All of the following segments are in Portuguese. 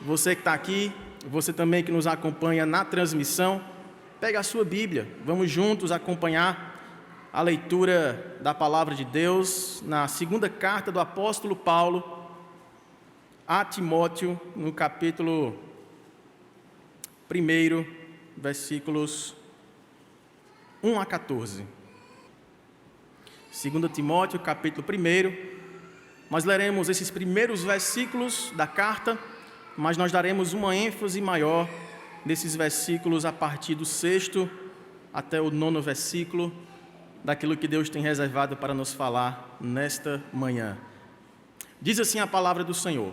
Você que está aqui, você também que nos acompanha na transmissão, pega a sua Bíblia, vamos juntos acompanhar a leitura da Palavra de Deus na segunda carta do apóstolo Paulo a Timóteo, no capítulo 1, versículos 1 a 14. 2 Timóteo, capítulo 1, nós leremos esses primeiros versículos da carta, mas nós daremos uma ênfase maior nesses versículos a partir do 6º até o 9º versículo, daquilo que Deus tem reservado para nos falar nesta manhã. Diz assim a palavra do Senhor: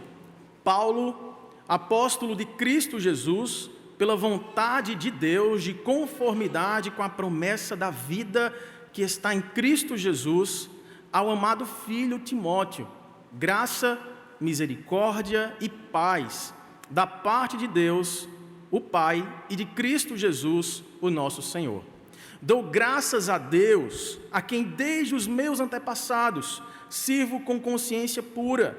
Paulo, apóstolo de Cristo Jesus, pela vontade de Deus, de conformidade com a promessa da vida que está em Cristo Jesus, ao amado filho Timóteo, graça, misericórdia e paz, da parte de Deus, o Pai, e de Cristo Jesus, o nosso Senhor. Dou graças a Deus, a quem desde os meus antepassados sirvo com consciência pura,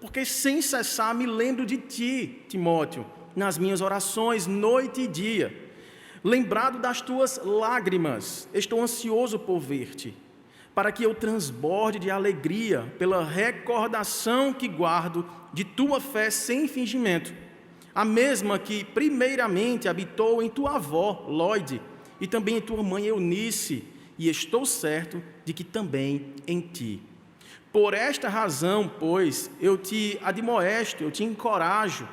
porque sem cessar me lembro de ti, Timóteo, nas minhas orações, noite e dia. Lembrado das tuas lágrimas, estou ansioso por ver-te, para que eu transborde de alegria pela recordação que guardo de tua fé sem fingimento, a mesma que primeiramente habitou em tua avó, Lóide, e também em tua mãe Eunice, e estou certo de que também em ti. Por esta razão, pois, eu te admoesto, eu te encorajo,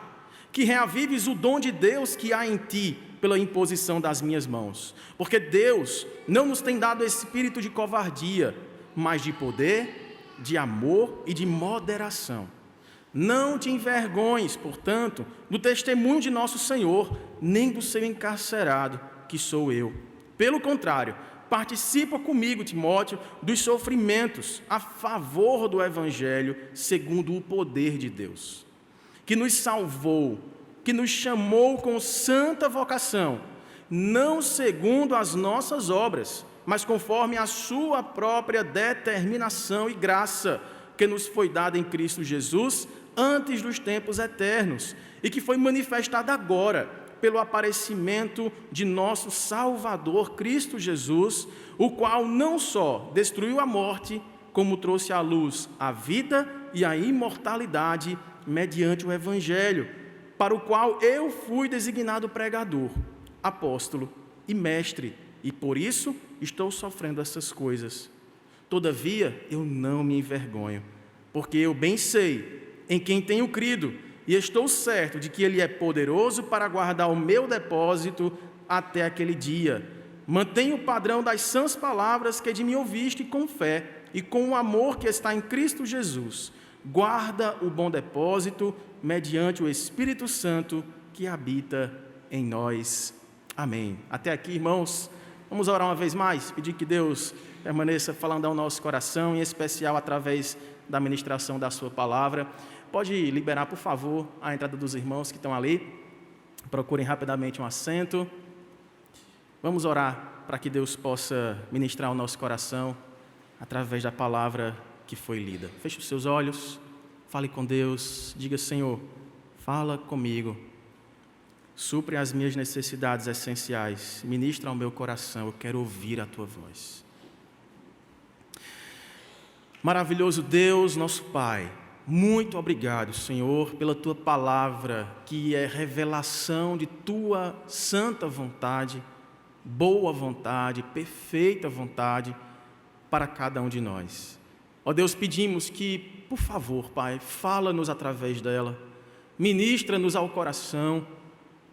que reavives o dom de Deus que há em ti, pela imposição das minhas mãos. Porque Deus não nos tem dado espírito de covardia, mas de poder, de amor e de moderação. Não te envergonhes, portanto, do testemunho de nosso Senhor, nem do seu encarcerado, que sou eu. Pelo contrário, participa comigo, Timóteo, dos sofrimentos a favor do Evangelho, segundo o poder de Deus, que nos salvou, que nos chamou com santa vocação, não segundo as nossas obras, mas conforme a sua própria determinação e graça, que nos foi dada em Cristo Jesus antes dos tempos eternos, e que foi manifestada agora, pelo aparecimento de nosso Salvador Cristo Jesus, o qual não só destruiu a morte, como trouxe à luz a vida e a imortalidade mediante o Evangelho, para o qual eu fui designado pregador, apóstolo e mestre, e por isso estou sofrendo essas coisas. Todavia, eu não me envergonho, porque eu bem sei em quem tenho crido, e estou certo de que Ele é poderoso para guardar o meu depósito até aquele dia. Mantenha o padrão das sãs palavras que de mim ouviste com fé e com o amor que está em Cristo Jesus. Guarda o bom depósito mediante o Espírito Santo que habita em nós. Amém. Até aqui, irmãos. Vamos orar uma vez mais, pedir que Deus permaneça falando ao nosso coração, em especial através da ministração da sua palavra. Pode liberar, por favor, a entrada dos irmãos que estão ali. Procurem rapidamente um assento. Vamos orar para que Deus possa ministrar o nosso coração através da palavra que foi lida. Feche os seus olhos, fale com Deus, diga: Senhor, fala comigo, supre as minhas necessidades essenciais, ministra ao meu coração, eu quero ouvir a tua voz. Maravilhoso Deus, nosso Pai, muito obrigado, Senhor, pela tua palavra, que é revelação de tua santa vontade, boa vontade, perfeita vontade para cada um de nós. Ó Deus, pedimos que, por favor, Pai, fala-nos através dela, ministra-nos ao coração,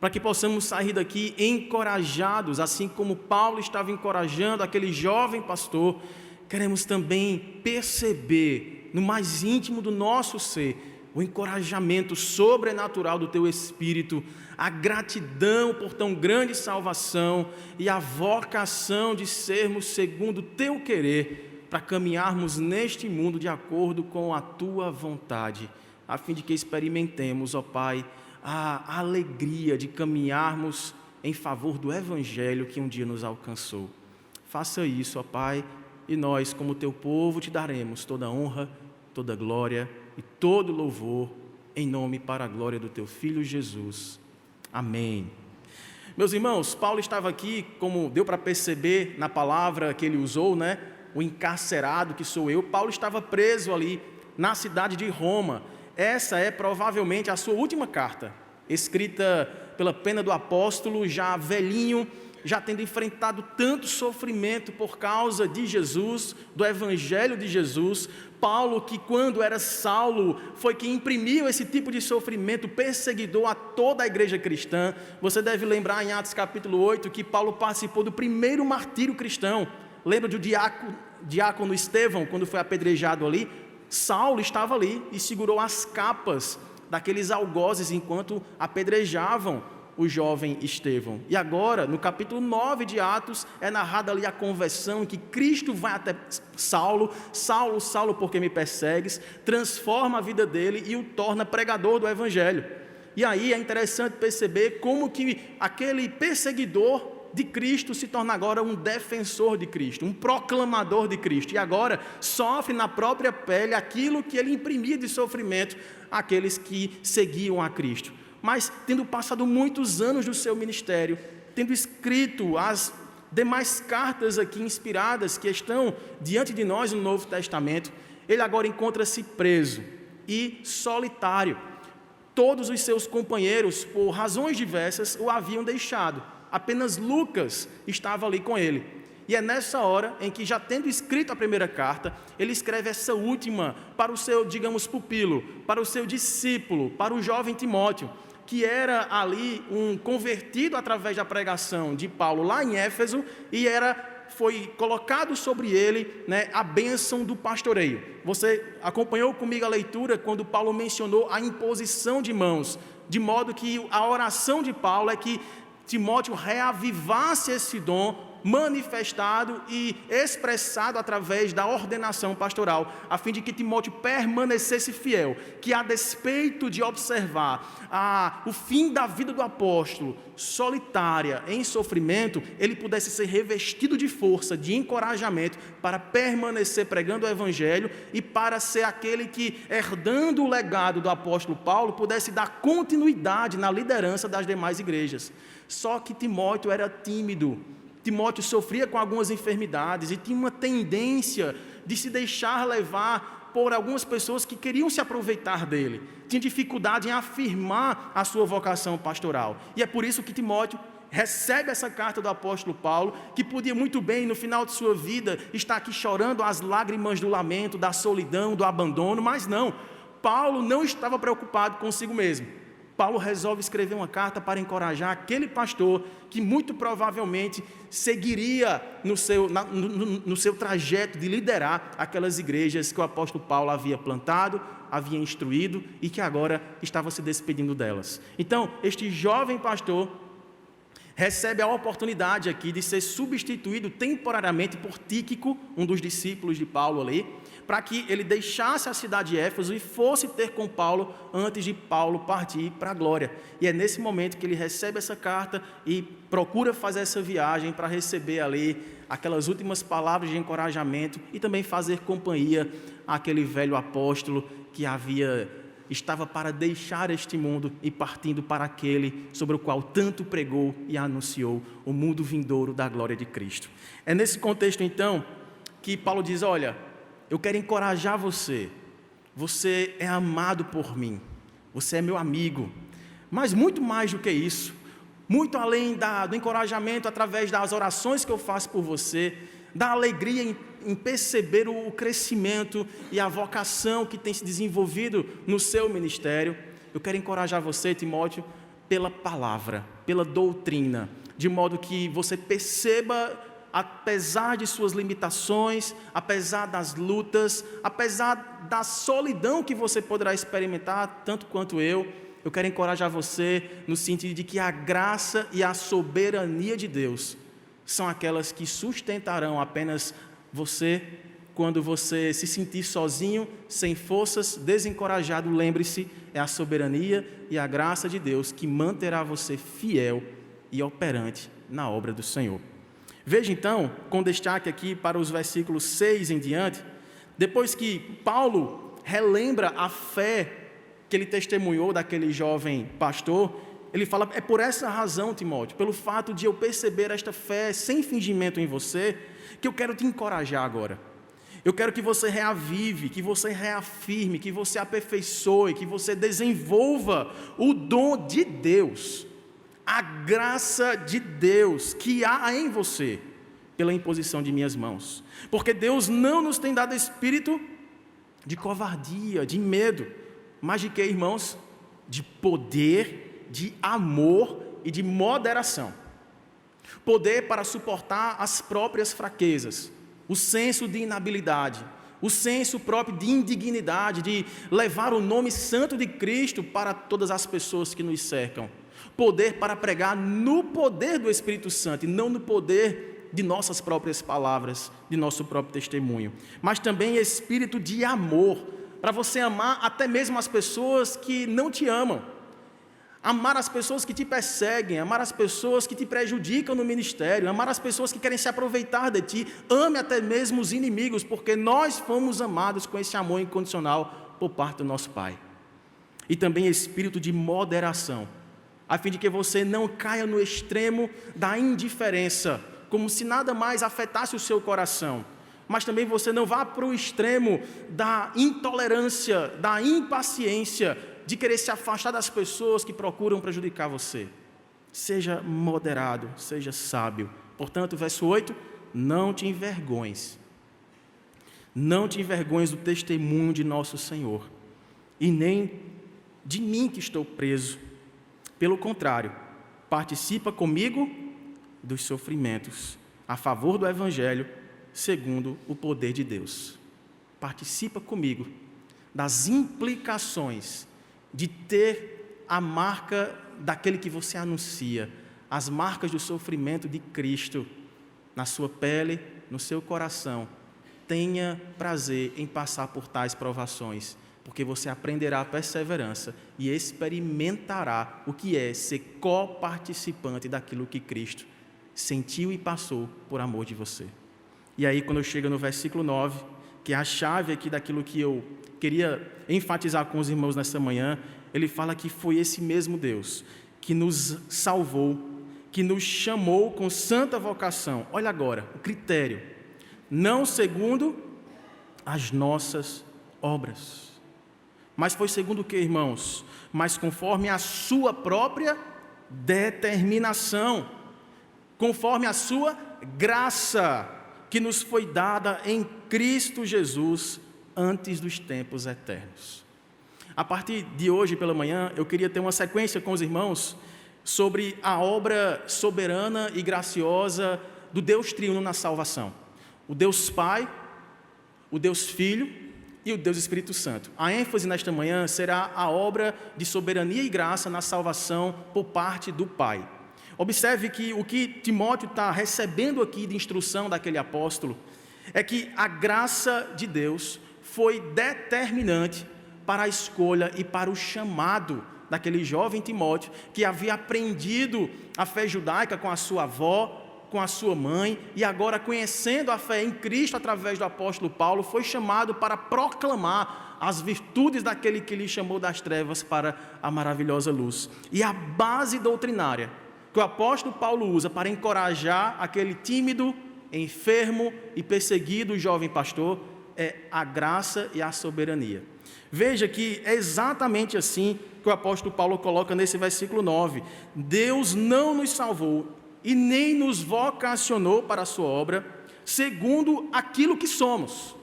para que possamos sair daqui encorajados, assim como Paulo estava encorajando aquele jovem pastor. Queremos também perceber no mais íntimo do nosso ser o encorajamento sobrenatural do Teu Espírito, a gratidão por tão grande salvação e a vocação de sermos segundo o Teu querer, para caminharmos neste mundo de acordo com a Tua vontade, a fim de que experimentemos, ó Pai, a alegria de caminharmos em favor do Evangelho que um dia nos alcançou. Faça isso, ó Pai, e nós, como Teu povo, Te daremos toda honra, toda glória e todo louvor, em nome e para a glória do teu Filho Jesus. Amém. Meus irmãos, Paulo estava aqui, como deu para perceber na palavra que ele usou, né? O encarcerado que sou eu. Paulo estava preso ali na cidade de Roma. Essa é provavelmente a sua última carta, escrita pela pena do apóstolo, já velhinho, já tendo enfrentado tanto sofrimento por causa de Jesus, do Evangelho de Jesus. Paulo, que quando era Saulo, foi quem imprimiu esse tipo de sofrimento perseguidor a toda a igreja cristã. Você deve lembrar em Atos capítulo 8 que Paulo participou do primeiro martírio cristão. Lembra do diácono Estevão, quando foi apedrejado ali? Saulo estava ali e segurou as capas daqueles algozes enquanto apedrejavam o jovem Estevão. E agora, no capítulo 9 de Atos, é narrada ali a conversão em que Cristo vai até Saulo. Saulo, Saulo, por que me persegues? Transforma a vida dele e o torna pregador do Evangelho. E aí é interessante perceber como que aquele perseguidor de Cristo se torna agora um defensor de Cristo, um proclamador de Cristo. E agora sofre na própria pele aquilo que ele imprimia de sofrimento àqueles que seguiam a Cristo. Mas tendo passado muitos anos do seu ministério, tendo escrito as demais cartas aqui inspiradas que estão diante de nós no Novo Testamento, ele agora encontra-se preso e solitário. Todos os seus companheiros, por razões diversas, o haviam deixado. Apenas Lucas estava ali com ele. E é nessa hora em que, já tendo escrito a primeira carta, ele escreve essa última para o seu, digamos, pupilo, para o seu discípulo, para o jovem Timóteo, que era ali um convertido através da pregação de Paulo lá em Éfeso, e foi colocado sobre ele, né, a bênção do pastoreio. Você acompanhou comigo a leitura quando Paulo mencionou a imposição de mãos, de modo que a oração de Paulo é que Timóteo reavivasse esse dom manifestado e expressado através da ordenação pastoral, a fim de que Timóteo permanecesse fiel, que a despeito de observar o fim da vida do apóstolo, solitária, em sofrimento, ele pudesse ser revestido de força, de encorajamento, para permanecer pregando o Evangelho e para ser aquele que, herdando o legado do apóstolo Paulo, pudesse dar continuidade na liderança das demais igrejas. Só que Timóteo era tímido. Timóteo sofria com algumas enfermidades e tinha uma tendência de se deixar levar por algumas pessoas que queriam se aproveitar dele. Tinha dificuldade em afirmar a sua vocação pastoral. E é por isso que Timóteo recebe essa carta do apóstolo Paulo, que podia muito bem, no final de sua vida, estar aqui chorando as lágrimas do lamento, da solidão, do abandono, mas não. Paulo não estava preocupado consigo mesmo. Paulo resolve escrever uma carta para encorajar aquele pastor que muito provavelmente seguiria no seu trajeto de liderar aquelas igrejas que o apóstolo Paulo havia plantado, havia instruído e que agora estava se despedindo delas. Então, este jovem pastor recebe a oportunidade aqui de ser substituído temporariamente por Tíquico, um dos discípulos de Paulo ali, para que ele deixasse a cidade de Éfeso e fosse ter com Paulo antes de Paulo partir para a glória. E é nesse momento que ele recebe essa carta e procura fazer essa viagem para receber ali aquelas últimas palavras de encorajamento e também fazer companhia àquele velho apóstolo que estava para deixar este mundo e partindo para aquele sobre o qual tanto pregou e anunciou, o mundo vindouro da glória de Cristo. É nesse contexto então que Paulo diz: olha, eu quero encorajar você, você é amado por mim, você é meu amigo, mas muito mais do que isso, muito além do encorajamento através das orações que eu faço por você, da alegria em perceber o crescimento e a vocação que tem se desenvolvido no seu ministério, eu quero encorajar você, Timóteo, pela palavra, pela doutrina, de modo que você perceba, apesar de suas limitações, apesar das lutas, apesar da solidão que você poderá experimentar, tanto quanto eu quero encorajar você no sentido de que a graça e a soberania de Deus são aquelas que sustentarão apenas você quando você se sentir sozinho, sem forças, desencorajado. Lembre-se, é a soberania e a graça de Deus que manterá você fiel e operante na obra do Senhor. Veja então, com destaque aqui para os versículos 6 em diante, depois que Paulo relembra a fé que ele testemunhou daquele jovem pastor, ele fala: é por essa razão, Timóteo, pelo fato de eu perceber esta fé sem fingimento em você, que eu quero te encorajar agora. Eu quero que você reavive, que você reafirme, que você aperfeiçoe, que você desenvolva o dom de Deus, a graça de Deus que há em você, pela imposição de minhas mãos. Porque Deus não nos tem dado espírito de covardia, de medo, mas de que, irmãos? De poder, de amor e de moderação. Poder para suportar as próprias fraquezas, o senso de inabilidade, o senso próprio de indignidade, de levar o nome santo de Cristo para todas as pessoas que nos cercam. Poder para pregar no poder do Espírito Santo e não no poder de nossas próprias palavras, de nosso próprio testemunho. Mas também espírito de amor, para você amar até mesmo as pessoas que não te amam. Amar as pessoas que te perseguem, amar as pessoas que te prejudicam no ministério, amar as pessoas que querem se aproveitar de ti, ame até mesmo os inimigos, porque nós fomos amados com esse amor incondicional por parte do nosso Pai. E também espírito de moderação, a fim de que você não caia no extremo da indiferença, como se nada mais afetasse o seu coração, mas também você não vá para o extremo da intolerância, da impaciência, de querer se afastar das pessoas que procuram prejudicar você. Seja moderado, seja sábio. Portanto, verso 8, não te envergonhes. Não te envergonhes do testemunho de nosso Senhor, e nem de mim que estou preso. Pelo contrário, participa comigo dos sofrimentos, a favor do Evangelho, segundo o poder de Deus. Participa comigo das implicações de ter a marca daquele que você anuncia, as marcas do sofrimento de Cristo na sua pele, no seu coração. Tenha prazer em passar por tais provações, porque você aprenderá a perseverança e experimentará o que é ser coparticipante daquilo que Cristo sentiu e passou por amor de você. E aí, quando chega no versículo 9, que é a chave aqui daquilo que eu queria enfatizar com os irmãos nessa manhã, ele fala que foi esse mesmo Deus que nos salvou, que nos chamou com santa vocação. Olha agora, o critério: não segundo as nossas obras. Mas foi segundo o que, irmãos? Mas conforme a sua própria determinação, conforme a sua graça, que nos foi dada em Cristo Jesus antes dos tempos eternos. A partir de hoje pela manhã, eu queria ter uma sequência com os irmãos sobre a obra soberana e graciosa do Deus triuno na salvação. O Deus Pai, o Deus Filho e o Deus Espírito Santo. A ênfase nesta manhã será a obra de soberania e graça na salvação por parte do Pai. Observe que o que Timóteo está recebendo aqui de instrução daquele apóstolo é que a graça de Deus foi determinante para a escolha e para o chamado daquele jovem Timóteo, que havia aprendido a fé judaica com a sua avó, com a sua mãe, e agora, conhecendo a fé em Cristo através do apóstolo Paulo, foi chamado para proclamar as virtudes daquele que lhe chamou das trevas para a maravilhosa luz. E a base doutrinária que o apóstolo Paulo usa para encorajar aquele tímido, enfermo e perseguido jovem pastor é a graça e a soberania. Veja que é exatamente assim que o apóstolo Paulo coloca nesse versículo 9. Deus não nos salvou e nem nos vocacionou para a sua obra segundo aquilo que somos,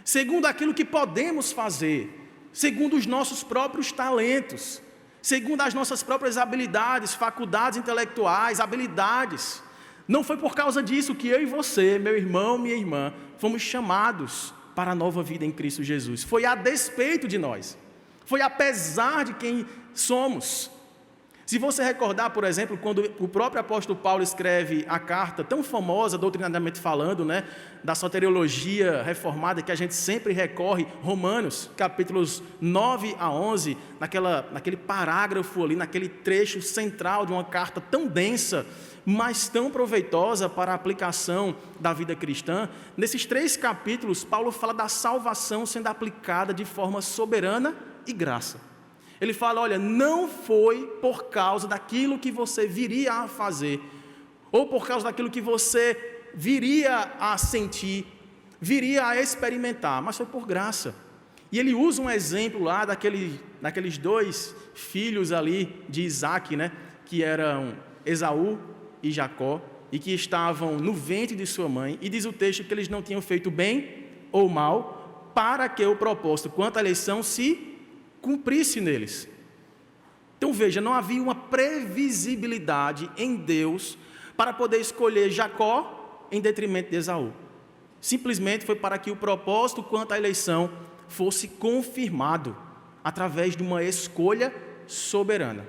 segundo aquilo que podemos fazer, segundo os nossos próprios talentos, segundo as nossas próprias habilidades, faculdades intelectuais, habilidades. Não foi por causa disso que eu e você, meu irmão, minha irmã, fomos chamados para a nova vida em Cristo Jesus. Foi a despeito de nós, foi apesar de quem somos. Se você recordar, por exemplo, quando o próprio apóstolo Paulo escreve a carta tão famosa, doutrinariamente falando, da soteriologia reformada, que a gente sempre recorre, Romanos, capítulos 9 a 11, naquele parágrafo ali, naquele trecho central de uma carta tão densa, mas tão proveitosa para a aplicação da vida cristã. Nesses 3 capítulos, Paulo fala da salvação sendo aplicada de forma soberana e graça. Ele fala, olha, não foi por causa daquilo que você viria a fazer, ou por causa daquilo que você viria a sentir, viria a experimentar, mas foi por graça. E ele usa um exemplo lá daqueles dois filhos ali de Isaac, né, que eram Esaú e Jacó, e que estavam no ventre de sua mãe, e diz o texto que eles não tinham feito bem ou mal, para que o propósito quanto à eleição se cumprisse neles. Então veja, não havia uma previsibilidade em Deus para poder escolher Jacó em detrimento de Esaú. Simplesmente foi para que o propósito quanto à eleição fosse confirmado através de uma escolha soberana.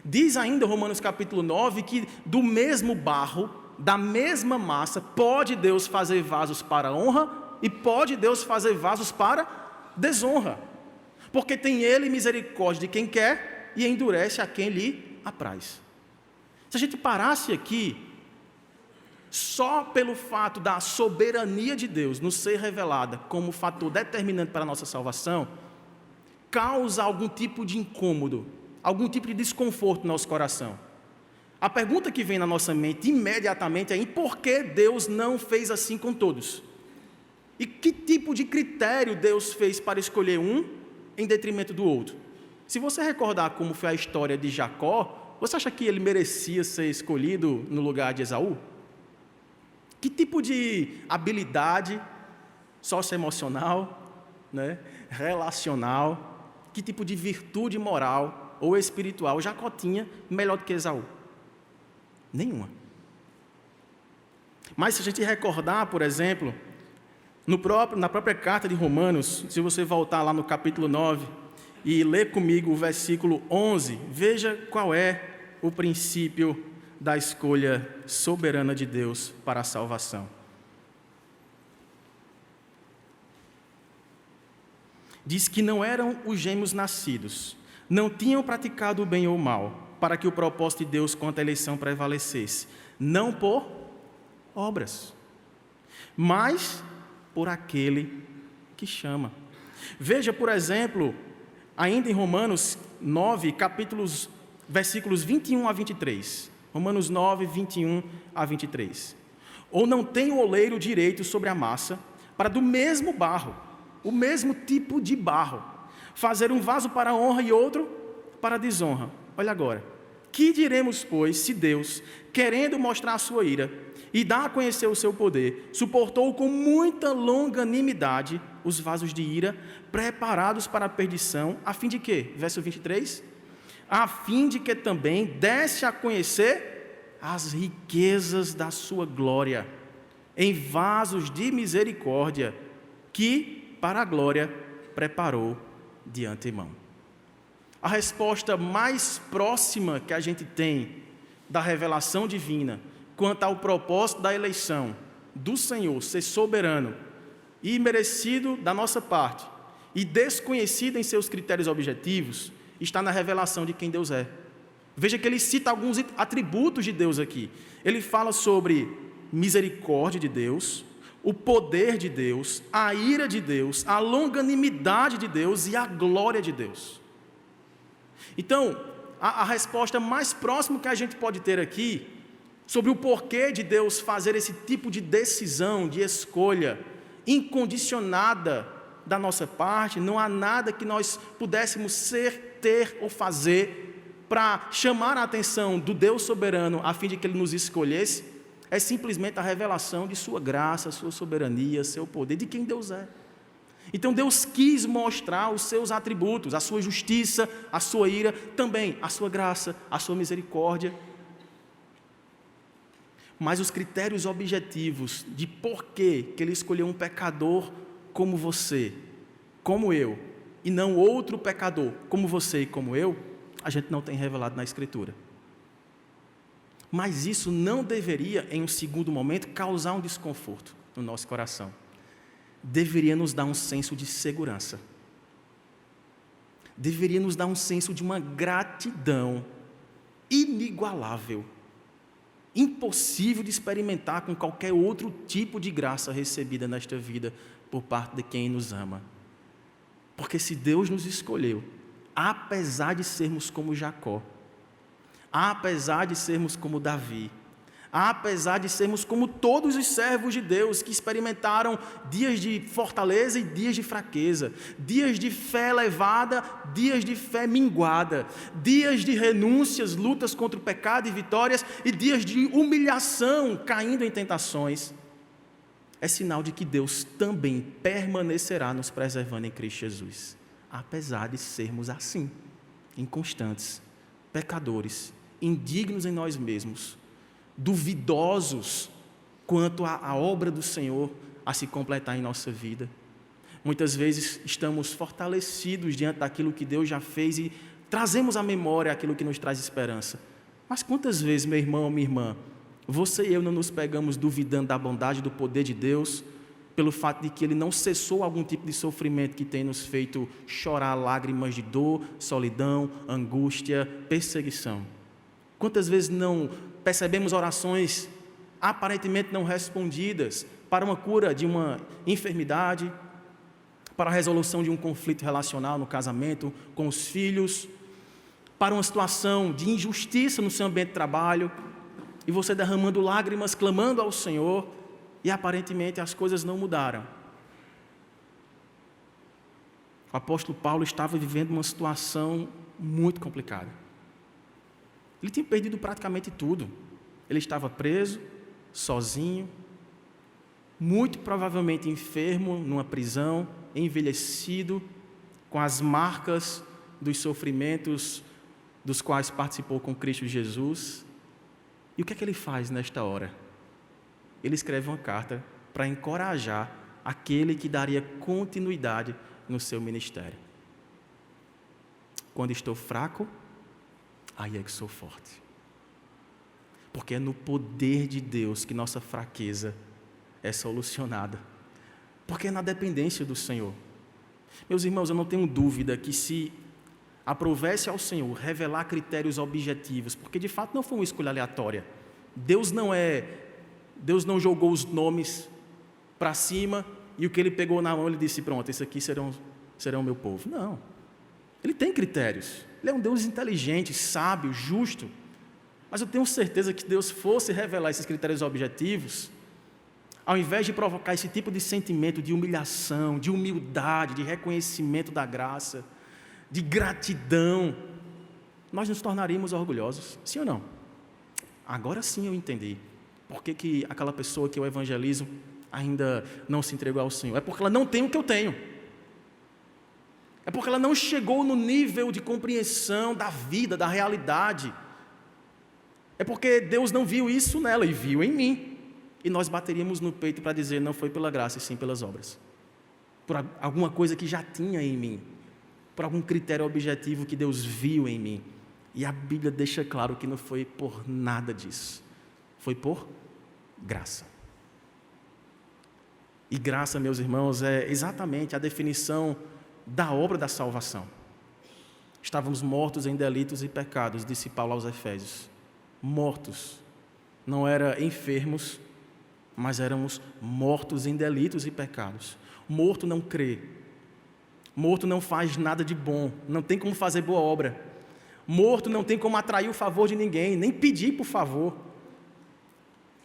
Diz ainda Romanos capítulo 9 que do mesmo barro, da mesma massa, pode Deus fazer vasos para honra e pode Deus fazer vasos para desonra. Porque tem Ele misericórdia de quem quer e endurece a quem lhe apraz. Se a gente parasse aqui, só pelo fato da soberania de Deus nos ser revelada como fator determinante para a nossa salvação, causa algum tipo de incômodo, algum tipo de desconforto no nosso coração. A pergunta que vem na nossa mente imediatamente é: por que Deus não fez assim com todos? E que tipo de critério Deus fez para escolher um em detrimento do outro? Se você recordar como foi a história de Jacó, você acha que ele merecia ser escolhido no lugar de Esaú? Que tipo de habilidade socioemocional, né, relacional, que tipo de virtude moral ou espiritual Jacó tinha melhor do que Esaú? Nenhuma. Mas se a gente recordar, por exemplo, na própria carta de Romanos, se você voltar lá no capítulo 9 e ler comigo o versículo 11, veja qual é o princípio da escolha soberana de Deus para a salvação. Diz que não eram os gêmeos nascidos, não tinham praticado o bem ou o mal, para que o propósito de Deus quanto à eleição prevalecesse, não por obras, mas por aquele que chama. Veja, por exemplo, ainda em Romanos 9, versículos 21 a 23. Romanos 9, 21 a 23. Ou não tem o oleiro direito sobre a massa, para do mesmo barro, o mesmo tipo de barro, fazer um vaso para a honra e outro para a desonra. Olha agora. Que diremos, pois, se Deus, querendo mostrar a sua ira e dar a conhecer o seu poder, suportou com muita longanimidade os vasos de ira, preparados para a perdição, a fim de quê? Verso 23. A fim de que também desse a conhecer as riquezas da sua glória, em vasos de misericórdia, que para a glória preparou de antemão. A resposta mais próxima que a gente tem da revelação divina quanto ao propósito da eleição do Senhor ser soberano e merecido da nossa parte e desconhecido em seus critérios objetivos está na revelação de quem Deus é. Veja que ele cita alguns atributos de Deus aqui. Ele fala sobre misericórdia de Deus, o poder de Deus, a ira de Deus, a longanimidade de Deus e a glória de Deus. Então, a resposta mais próxima que a gente pode ter aqui sobre o porquê de Deus fazer esse tipo de decisão, de escolha incondicionada da nossa parte, não há nada que nós pudéssemos ser, ter ou fazer para chamar a atenção do Deus soberano a fim de que Ele nos escolhesse, é simplesmente a revelação de sua graça, sua soberania, seu poder, de quem Deus é. Então Deus quis mostrar os seus atributos, a sua justiça, a sua ira, também a sua graça, a sua misericórdia. Mas os critérios objetivos de por que Ele escolheu um pecador como você, como eu, e não outro pecador como você e como eu, a gente não tem revelado na Escritura. Mas isso não deveria, em um segundo momento, causar um desconforto no nosso coração. Deveria nos dar um senso de segurança. Deveria nos dar um senso de uma gratidão inigualável, impossível de experimentar com qualquer outro tipo de graça recebida nesta vida por parte de quem nos ama. Porque se Deus nos escolheu, apesar de sermos como Jacó, apesar de sermos como Davi, apesar de sermos como todos os servos de Deus que experimentaram dias de fortaleza e dias de fraqueza, dias de fé elevada, dias de fé minguada, dias de renúncias, lutas contra o pecado e vitórias, e dias de humilhação, caindo em tentações, é sinal de que Deus também permanecerá nos preservando em Cristo Jesus, apesar de sermos assim, inconstantes, pecadores, indignos em nós mesmos, duvidosos quanto à obra do Senhor a se completar em nossa vida. Muitas vezes estamos fortalecidos diante daquilo que Deus já fez e trazemos à memória aquilo que nos traz esperança. Mas quantas vezes, meu irmão ou minha irmã, você e eu não nos pegamos duvidando da bondade e do poder de Deus, pelo fato de que Ele não cessou algum tipo de sofrimento que tem nos feito chorar lágrimas de dor, solidão, angústia, perseguição? Quantas vezes não percebemos orações aparentemente não respondidas para uma cura de uma enfermidade, para a resolução de um conflito relacional no casamento, com os filhos, para uma situação de injustiça no seu ambiente de trabalho, e você derramando lágrimas, clamando ao Senhor, e aparentemente as coisas não mudaram. O apóstolo Paulo estava vivendo uma situação muito complicada. Ele tinha perdido praticamente tudo. Ele estava preso, sozinho, muito provavelmente enfermo numa prisão, envelhecido, com as marcas dos sofrimentos dos quais participou com Cristo Jesus. E o que é que ele faz nesta hora? Ele escreve uma carta para encorajar aquele que daria continuidade no seu ministério. Quando estou fraco, aí é que sou forte. Porque é no poder de Deus que nossa fraqueza é solucionada. Porque é na dependência do Senhor. Meus irmãos, eu não tenho dúvida que se aprovesse ao Senhor revelar critérios objetivos, porque de fato não foi uma escolha aleatória. Deus não jogou os nomes para cima e o que Ele pegou na mão Ele disse, pronto, esses aqui serão meu povo. Não. Ele tem critérios. Ele é um Deus inteligente, sábio, justo. Mas eu tenho certeza que Deus fosse revelar esses critérios objetivos, ao invés de provocar esse tipo de sentimento de humilhação, de humildade, de reconhecimento da graça, de gratidão, nós nos tornaríamos orgulhosos. Sim ou não? Agora sim eu entendi. Por que aquela pessoa que eu evangelizo ainda não se entregou ao Senhor? É porque ela não tem o que eu tenho. É porque ela não chegou no nível de compreensão da vida, da realidade. É porque Deus não viu isso nela e viu em mim. E nós bateríamos no peito para dizer, não foi pela graça e sim pelas obras. Por alguma coisa que já tinha em mim. Por algum critério objetivo que Deus viu em mim. E a Bíblia deixa claro que não foi por nada disso. Foi por graça. E graça, meus irmãos, é exatamente a definição da obra da salvação. Estávamos mortos em delitos e pecados, disse Paulo aos Efésios. Mortos. Não era enfermos, mas éramos mortos em delitos e pecados. Morto não crê. Morto não faz nada de bom. Não tem como fazer boa obra. Morto não tem como atrair o favor de ninguém, nem pedir por favor.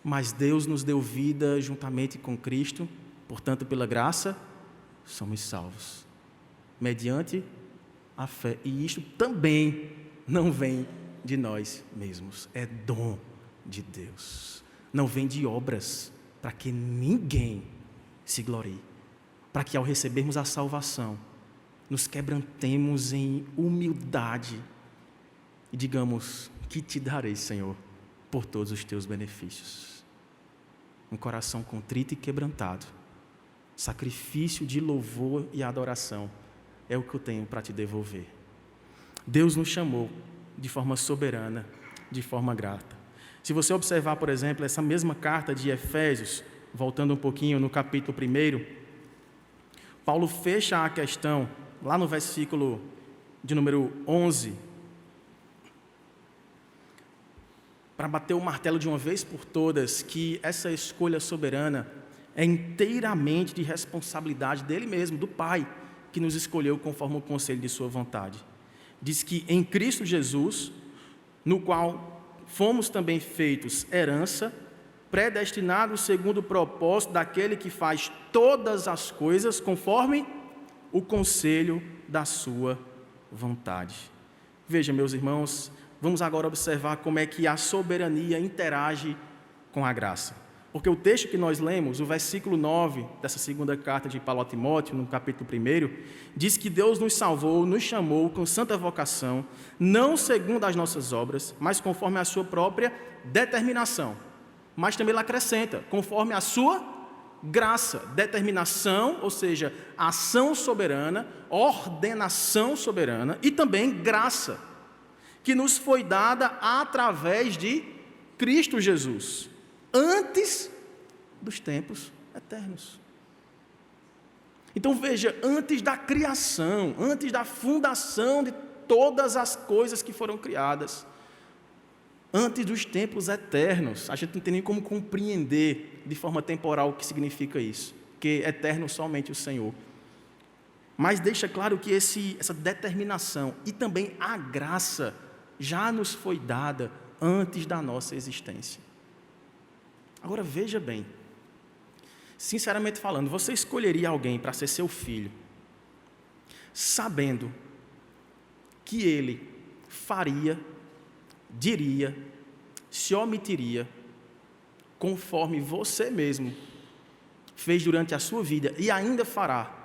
Mas Deus nos deu vida juntamente com Cristo, portanto, pela graça, somos salvos. Mediante a fé. E isto também não vem de nós mesmos. É dom de Deus. Não vem de obras, para que ninguém se glorie. Para que ao recebermos a salvação, nos quebrantemos em humildade e digamos, que te darei, Senhor, por todos os teus benefícios. Um coração contrito e quebrantado, sacrifício de louvor e adoração, é o que eu tenho para te devolver. Deus nos chamou de forma soberana, de forma grata. Se você observar, por exemplo, essa mesma carta de Efésios, voltando um pouquinho no capítulo 1, Paulo fecha a questão, lá no versículo de número 11, para bater o martelo de uma vez por todas, que essa escolha soberana é inteiramente de responsabilidade dele mesmo, do Pai, que nos escolheu conforme o conselho de sua vontade. diz que em Cristo Jesus, no qual fomos também feitos herança, predestinados segundo o propósito daquele que faz todas as coisas conforme o conselho da sua vontade. Veja, meus irmãos, vamos agora observar como é que a soberania interage com a graça. Porque o texto que nós lemos, o versículo 9 dessa segunda carta de Paulo a Timóteo, no capítulo 1, diz que Deus nos salvou, nos chamou com santa vocação, não segundo as nossas obras, mas conforme a sua própria determinação. Mas também ele acrescenta, conforme a sua graça, determinação, ou seja, ação soberana, ordenação soberana e também graça, que nos foi dada através de Cristo Jesus, antes dos tempos eternos. Então veja, antes da criação, antes da fundação de todas as coisas que foram criadas, antes dos tempos eternos, a gente não tem nem como compreender de forma temporal o que significa isso, porque eterno somente o Senhor. Mas deixa claro que essa determinação e também a graça já nos foi dada antes da nossa existência. Agora veja bem, sinceramente falando, você escolheria alguém para ser seu filho, sabendo que ele faria, diria, se omitiria, conforme você mesmo fez durante a sua vida e ainda fará,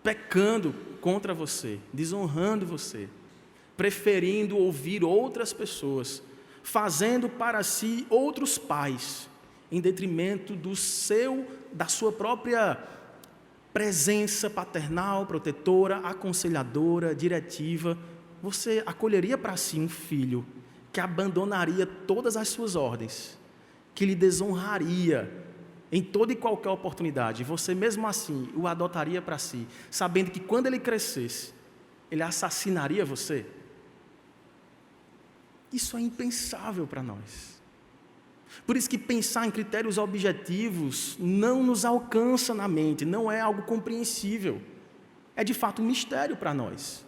pecando contra você, desonrando você, preferindo ouvir outras pessoas, fazendo para si outros pais, em detrimento da sua própria presença paternal, protetora, aconselhadora, diretiva. Você acolheria para si um filho que abandonaria todas as suas ordens, que lhe desonraria em toda e qualquer oportunidade, você mesmo assim o adotaria para si, sabendo que quando ele crescesse, ele assassinaria você? Isso é impensável para nós. Por isso que pensar em critérios objetivos não nos alcança na mente, não é algo compreensível. É de fato um mistério para nós.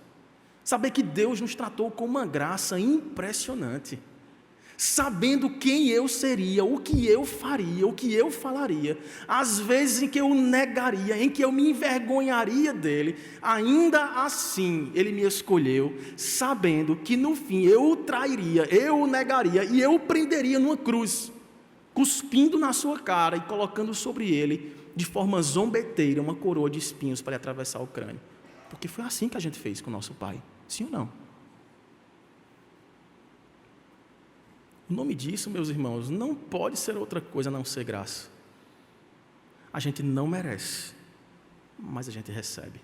Saber que Deus nos tratou com uma graça impressionante, sabendo quem eu seria, o que eu faria, o que eu falaria, às vezes em que eu o negaria, em que eu me envergonharia dele, ainda assim ele me escolheu, sabendo que no fim eu o trairia, eu o negaria e eu o prenderia numa cruz, cuspindo na sua cara e colocando sobre ele, de forma zombeteira, uma coroa de espinhos para lhe atravessar o crânio. Porque foi assim que a gente fez com o nosso pai, sim ou não? O nome disso, meus irmãos, não pode ser outra coisa a não ser graça. A gente não merece, mas a gente recebe.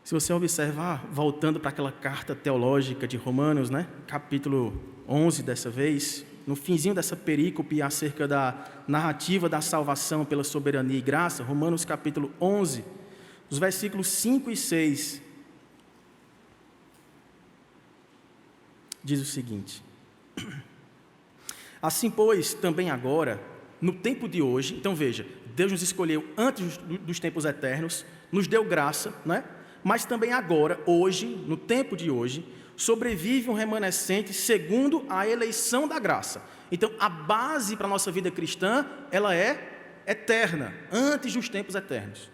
Se você observar, voltando para aquela carta teológica de Romanos, capítulo 11 dessa vez, no finzinho dessa perícope acerca da narrativa da salvação pela soberania e graça, Romanos capítulo 11, os versículos 5 e 6, diz o seguinte: assim, pois, também agora, no tempo de hoje, então veja, Deus nos escolheu antes dos tempos eternos, nos deu graça, mas também agora, hoje, no tempo de hoje, sobrevive um remanescente segundo a eleição da graça. Então, a base para a nossa vida cristã, ela é eterna, antes dos tempos eternos.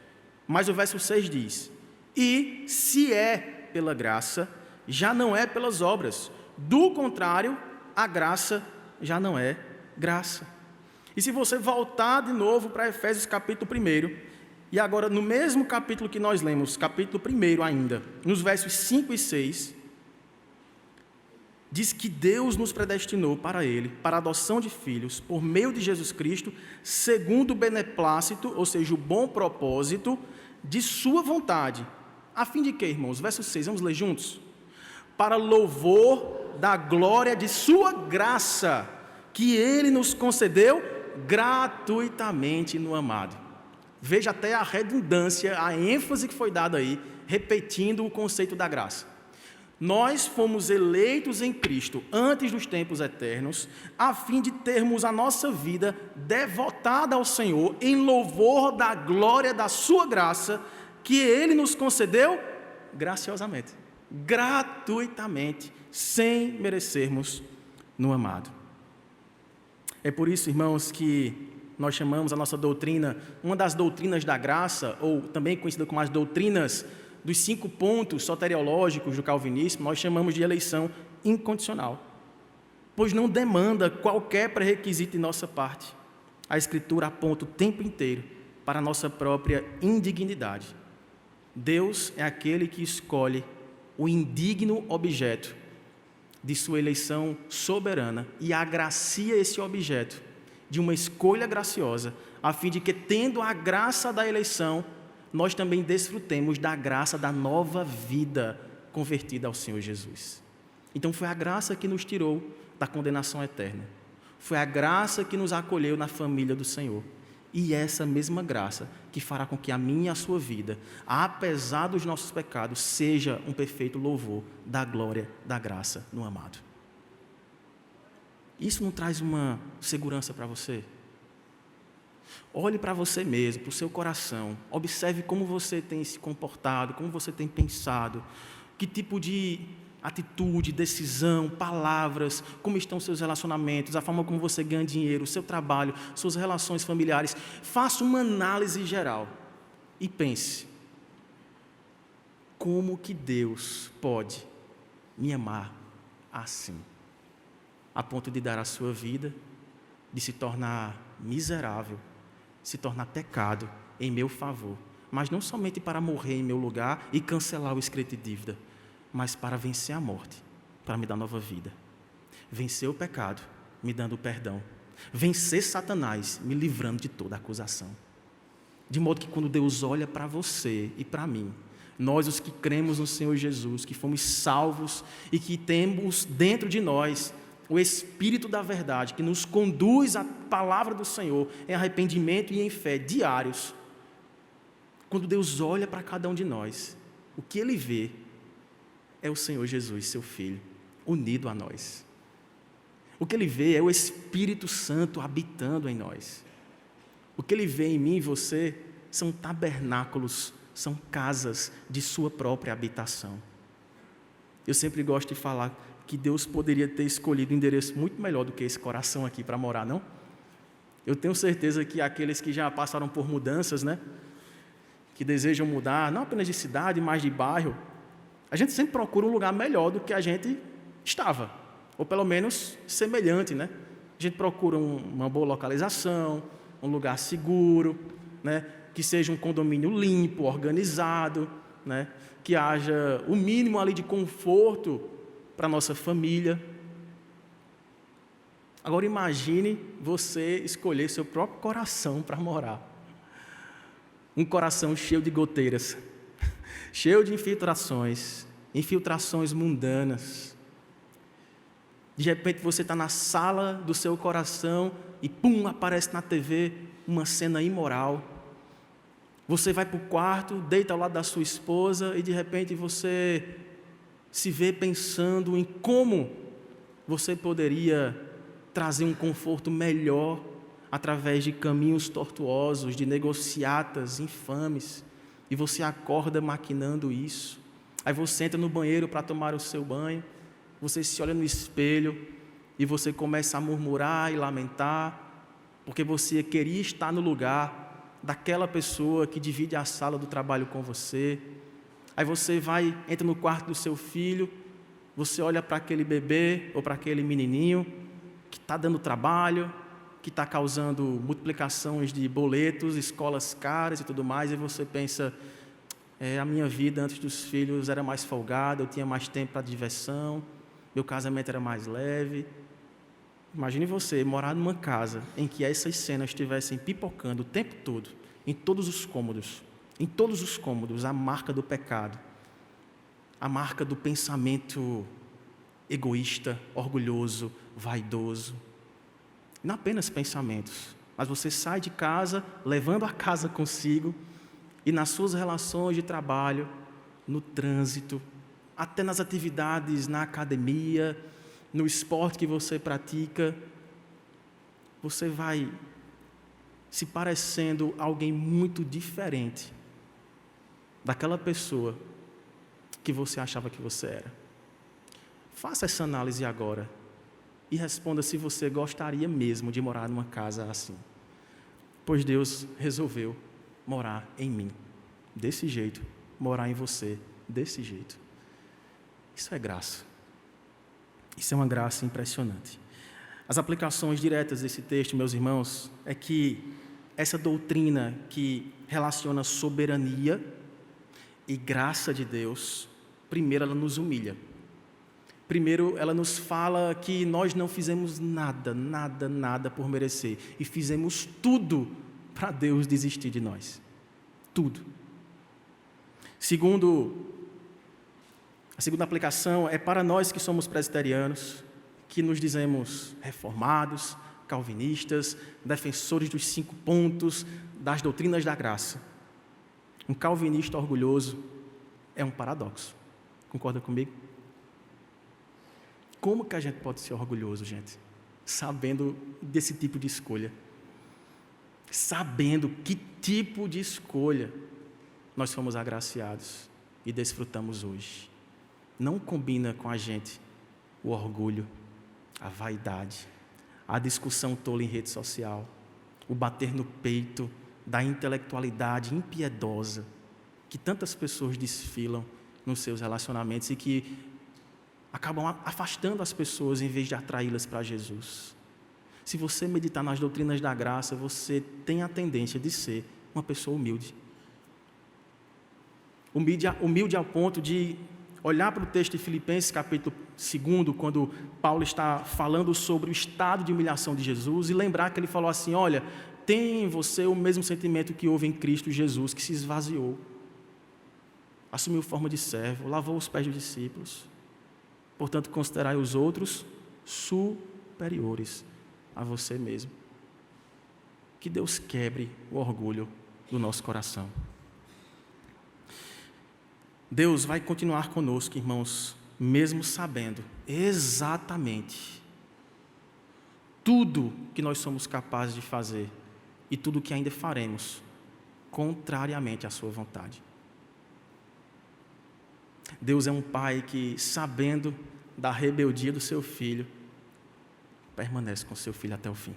Mas o verso 6 diz: e se é pela graça, já não é pelas obras. Do contrário, a graça já não é graça. E se você voltar de novo para Efésios capítulo 1, e agora no mesmo capítulo que nós lemos, capítulo 1 ainda, nos versos 5 e 6, diz que Deus nos predestinou para Ele, para a adoção de filhos, por meio de Jesus Cristo, segundo o beneplácito, ou seja, o bom propósito de sua vontade. A fim de quê, irmãos? Verso 6, vamos ler juntos? Para louvor da glória de sua graça, que Ele nos concedeu gratuitamente no amado. Veja até a redundância, a ênfase que foi dada aí, repetindo o conceito da graça. Nós fomos eleitos em Cristo antes dos tempos eternos, a fim de termos a nossa vida devotada ao Senhor, em louvor da glória da sua graça, que Ele nos concedeu graciosamente. gratuitamente, sem merecermos no amado. É por isso, irmãos, que nós chamamos a nossa doutrina, uma das doutrinas da graça, ou também conhecida como as doutrinas dos 5 pontos soteriológicos do calvinismo, nós chamamos de eleição incondicional, pois não demanda qualquer pré-requisito de nossa parte. A Escritura aponta o tempo inteiro para a nossa própria indignidade. Deus é aquele que escolhe o indigno objeto de sua eleição soberana e agracia esse objeto de uma escolha graciosa, a fim de que, tendo a graça da eleição, nós também desfrutemos da graça da nova vida convertida ao Senhor Jesus. Então foi a graça que nos tirou da condenação eterna. Foi a graça que nos acolheu na família do Senhor. E essa mesma graça que fará com que a minha e a sua vida, apesar dos nossos pecados, seja um perfeito louvor da glória, da graça no amado. Isso não traz uma segurança para você? Olhe para você mesmo, para o seu coração. Observe como você tem se comportado, como você tem pensado, que tipo de atitude, decisão, palavras, como estão seus relacionamentos, a forma como você ganha dinheiro, o seu trabalho, suas relações familiares. Faça uma análise geral e pense: como que Deus pode me amar assim, a ponto de dar a sua vida, de se tornar miserável, se tornar pecado em meu favor, mas não somente para morrer em meu lugar e cancelar o escrito de dívida, mas para vencer a morte, para me dar nova vida. Vencer o pecado, me dando perdão. Vencer Satanás, me livrando de toda acusação. De modo que quando Deus olha para você e para mim, nós os que cremos no Senhor Jesus, que fomos salvos e que temos dentro de nós o Espírito da verdade, que nos conduz à palavra do Senhor em arrependimento e em fé diários. Quando Deus olha para cada um de nós, o que Ele vê é o Senhor Jesus, seu Filho, unido a nós. O que Ele vê é o Espírito Santo habitando em nós. O que Ele vê em mim e você são tabernáculos, são casas de sua própria habitação. Eu sempre gosto de falar que Deus poderia ter escolhido um endereço muito melhor do que esse coração aqui para morar, não? Eu tenho certeza que aqueles que já passaram por mudanças, né, que desejam mudar, não apenas de cidade, mas de bairro, a gente sempre procura um lugar melhor do que a gente estava, ou pelo menos semelhante, né? A gente procura uma boa localização, um lugar seguro, né, que seja um condomínio limpo, organizado, né, que haja o mínimo ali de conforto para a nossa família. Agora imagine você escolher seu próprio coração para morar. Um coração cheio de goteiras, cheio de infiltrações mundanas. De repente você está na sala do seu coração e pum, aparece na TV uma cena imoral. Você vai para o quarto, deita ao lado da sua esposa e de repente você se vê pensando em como você poderia trazer um conforto melhor através de caminhos tortuosos, de negociatas infames, e você acorda maquinando isso. Aí você entra no banheiro para tomar o seu banho, você se olha no espelho e você começa a murmurar e lamentar, porque você queria estar no lugar daquela pessoa que divide a sala do trabalho com você. Aí você entra no quarto do seu filho, você olha para aquele bebê ou para aquele menininho que está dando trabalho, que está causando multiplicações de boletos, escolas caras e tudo mais, e você pensa: a minha vida antes dos filhos era mais folgada, eu tinha mais tempo para diversão, meu casamento era mais leve. Imagine você morar numa casa em que essas cenas estivessem pipocando o tempo todo, em todos os cômodos, a marca do pecado, a marca do pensamento egoísta, orgulhoso, vaidoso. Não apenas pensamentos, mas você sai de casa levando a casa consigo e nas suas relações de trabalho, no trânsito, até nas atividades na academia, no esporte que você pratica, você vai se parecendo alguém muito diferente daquela pessoa que você achava que você era. Faça essa análise agora e responda se você gostaria mesmo de morar numa casa assim. Pois Deus resolveu morar em mim, desse jeito, morar em você, desse jeito. Isso é graça. Isso é uma graça impressionante. As aplicações diretas desse texto, meus irmãos, é que essa doutrina que relaciona soberania e graça de Deus, primeiro ela nos humilha. Primeiro ela nos fala que nós não fizemos nada por merecer. E fizemos tudo para Deus desistir de nós. Tudo. A segunda aplicação é para nós que somos presbiterianos, que nos dizemos reformados, calvinistas, defensores dos 5 pontos, das doutrinas da graça. Um calvinista orgulhoso é um paradoxo. Concorda comigo? Como que a gente pode ser orgulhoso, gente? Sabendo desse tipo de escolha. Sabendo que tipo de escolha nós fomos agraciados e desfrutamos hoje. Não combina com a gente o orgulho, a vaidade, a discussão tola em rede social, o bater no peito da intelectualidade impiedosa que tantas pessoas desfilam nos seus relacionamentos e que acabam afastando as pessoas em vez de atraí-las para Jesus. Se você meditar nas doutrinas da graça, você tem a tendência de ser uma pessoa humilde. Humilde ao ponto de olhar para o texto de Filipenses, capítulo 2, quando Paulo está falando sobre o estado de humilhação de Jesus, e lembrar que ele falou assim: olha, tem em você o mesmo sentimento que houve em Cristo Jesus, que se esvaziou, assumiu forma de servo, lavou os pés dos discípulos. Portanto, considerai os outros superiores a você mesmo. Que Deus quebre o orgulho do nosso coração. Deus vai continuar conosco, irmãos, mesmo sabendo exatamente tudo que nós somos capazes de fazer e tudo que ainda faremos, contrariamente à sua vontade. Deus é um pai que, sabendo da rebeldia do seu filho, permanece com seu filho até o fim.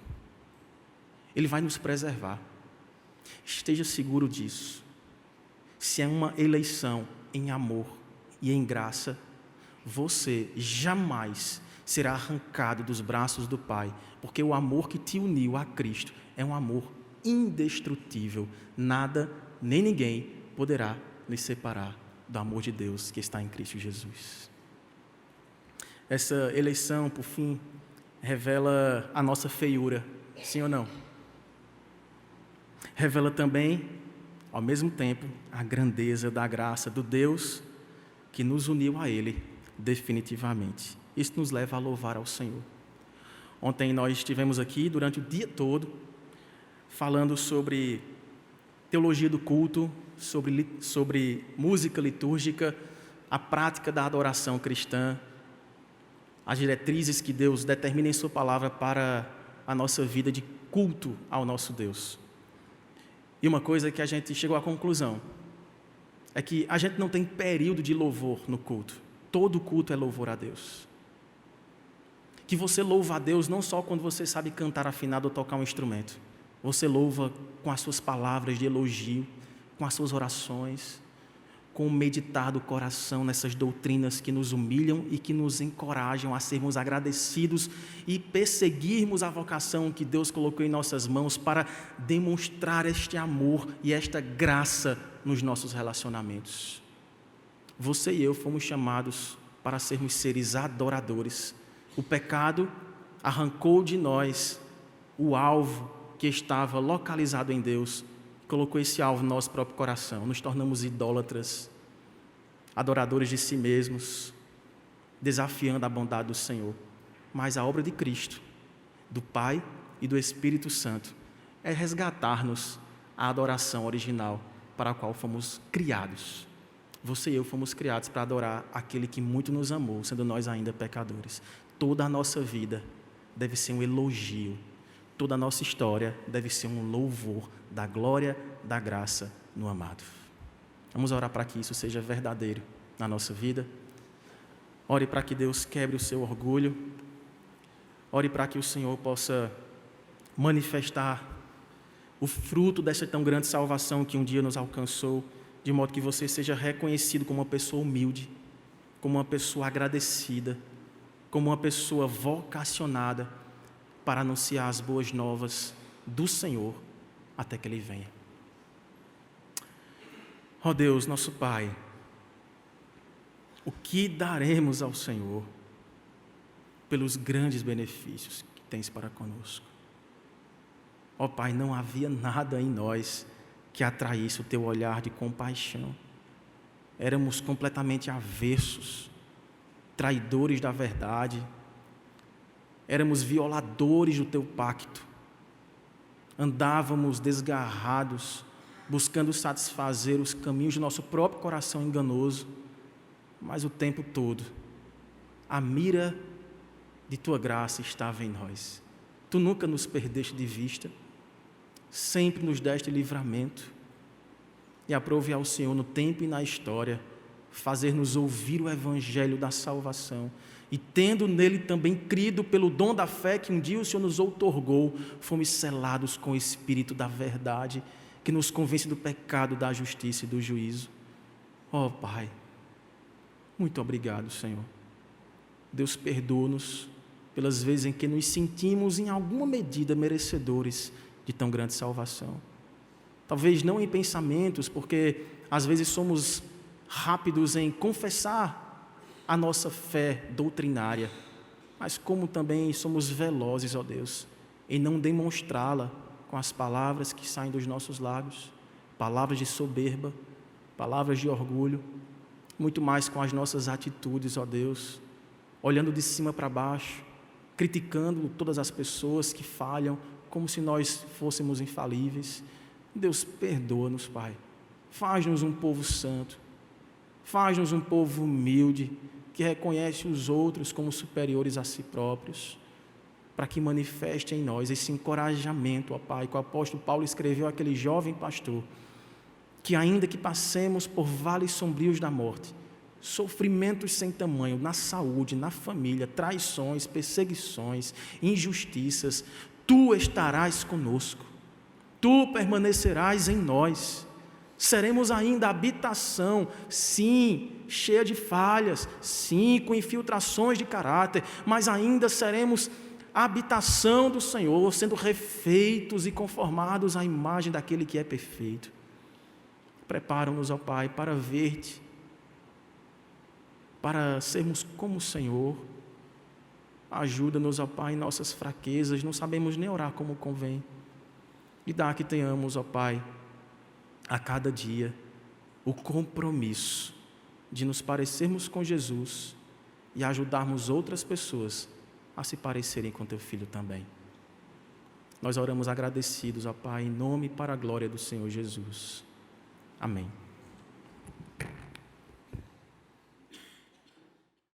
Ele vai nos preservar. Esteja seguro disso. Se é uma eleição em amor e em graça, você jamais será arrancado dos braços do Pai, porque o amor que te uniu a Cristo é um amor indestrutível. Nada, nem ninguém poderá lhe separar do amor de Deus que está em Cristo Jesus. Essa eleição, por fim, revela a nossa feiura, sim ou não? Revela também, ao mesmo tempo, a grandeza da graça do Deus que nos uniu a Ele definitivamente. Isso nos leva a louvar ao Senhor. Ontem nós estivemos aqui durante o dia todo falando sobre teologia do culto, sobre música litúrgica, a prática da adoração cristã, as diretrizes que Deus determina em sua palavra para a nossa vida de culto ao nosso Deus. E uma coisa que a gente chegou à conclusão é que a gente não tem período de louvor no culto. Todo culto é louvor a Deus. Que você louva a Deus não só quando você sabe cantar afinado ou tocar um instrumento. Você louva com as suas palavras de elogio, com as suas orações, com o meditar do coração nessas doutrinas que nos humilham e que nos encorajam a sermos agradecidos e perseguirmos a vocação que Deus colocou em nossas mãos para demonstrar este amor e esta graça nos nossos relacionamentos. Você e eu fomos chamados para sermos seres adoradores. O pecado arrancou de nós o alvo que estava localizado em Deus, colocou esse alvo no nosso próprio coração. Nos tornamos idólatras, adoradores de si mesmos, desafiando a bondade do Senhor. Mas a obra de Cristo, do Pai e do Espírito Santo, é resgatar-nos à adoração original para a qual fomos criados. Você e eu fomos criados para adorar aquele que muito nos amou, sendo nós ainda pecadores. Toda a nossa vida deve ser um elogio. Toda a nossa história deve ser um louvor da glória, da graça no amado. Vamos orar para que isso seja verdadeiro na nossa vida. Ore para que Deus quebre o seu orgulho. Ore para que o Senhor possa manifestar o fruto dessa tão grande salvação que um dia nos alcançou, de modo que você seja reconhecido como uma pessoa humilde, como uma pessoa agradecida, como uma pessoa vocacionada para anunciar as boas novas do Senhor até que Ele venha. Ó Deus, nosso Pai, o que daremos ao Senhor pelos grandes benefícios que tens para conosco? Ó Pai, não havia nada em nós que atraísse o Teu olhar de compaixão. Éramos completamente avessos, traidores da verdade, éramos violadores do Teu pacto, andávamos desgarrados, buscando satisfazer os caminhos do nosso próprio coração enganoso, mas o tempo todo, a mira de Tua graça estava em nós. Tu nunca nos perdeste de vista, sempre nos deste livramento, e aprove ao Senhor no tempo e na história fazer-nos ouvir o evangelho da salvação, e tendo nele também crido pelo dom da fé que um dia o Senhor nos outorgou, fomos selados com o Espírito da verdade, que nos convence do pecado, da justiça e do juízo. Ó Pai, muito obrigado, Senhor. Deus, perdoa-nos pelas vezes em que nos sentimos em alguma medida merecedores de tão grande salvação. Talvez não em pensamentos, porque às vezes somos rápidos em confessar a nossa fé doutrinária, mas como também somos velozes, ó Deus, em não demonstrá-la com as palavras que saem dos nossos lábios, palavras de soberba, palavras de orgulho, muito mais com as nossas atitudes, ó Deus, olhando de cima para baixo, criticando todas as pessoas que falham, como se nós fôssemos infalíveis. Deus, perdoa-nos, Pai. Faz-nos um povo santo. Faz-nos um povo humilde, que reconhece os outros como superiores a si próprios, para que manifeste em nós esse encorajamento, ó Pai, que o apóstolo Paulo escreveu àquele jovem pastor, que ainda que passemos por vales sombrios da morte, sofrimentos sem tamanho, na saúde, na família, traições, perseguições, injustiças, Tu estarás conosco, Tu permanecerás em nós, seremos ainda habitação, sim, cheia de falhas, sim, com infiltrações de caráter, mas ainda seremos a habitação do Senhor, sendo refeitos e conformados à imagem daquele que é perfeito. Prepara-nos, ó Pai, para ver-te, para sermos como o Senhor. Ajuda-nos, ó Pai, em nossas fraquezas, não sabemos nem orar como convém. E dá que tenhamos, ó Pai, a cada dia, o compromisso de nos parecermos com Jesus e ajudarmos outras pessoas a se parecerem com Teu Filho também. Nós oramos agradecidos, ó Pai, em nome e para a glória do Senhor Jesus. Amém.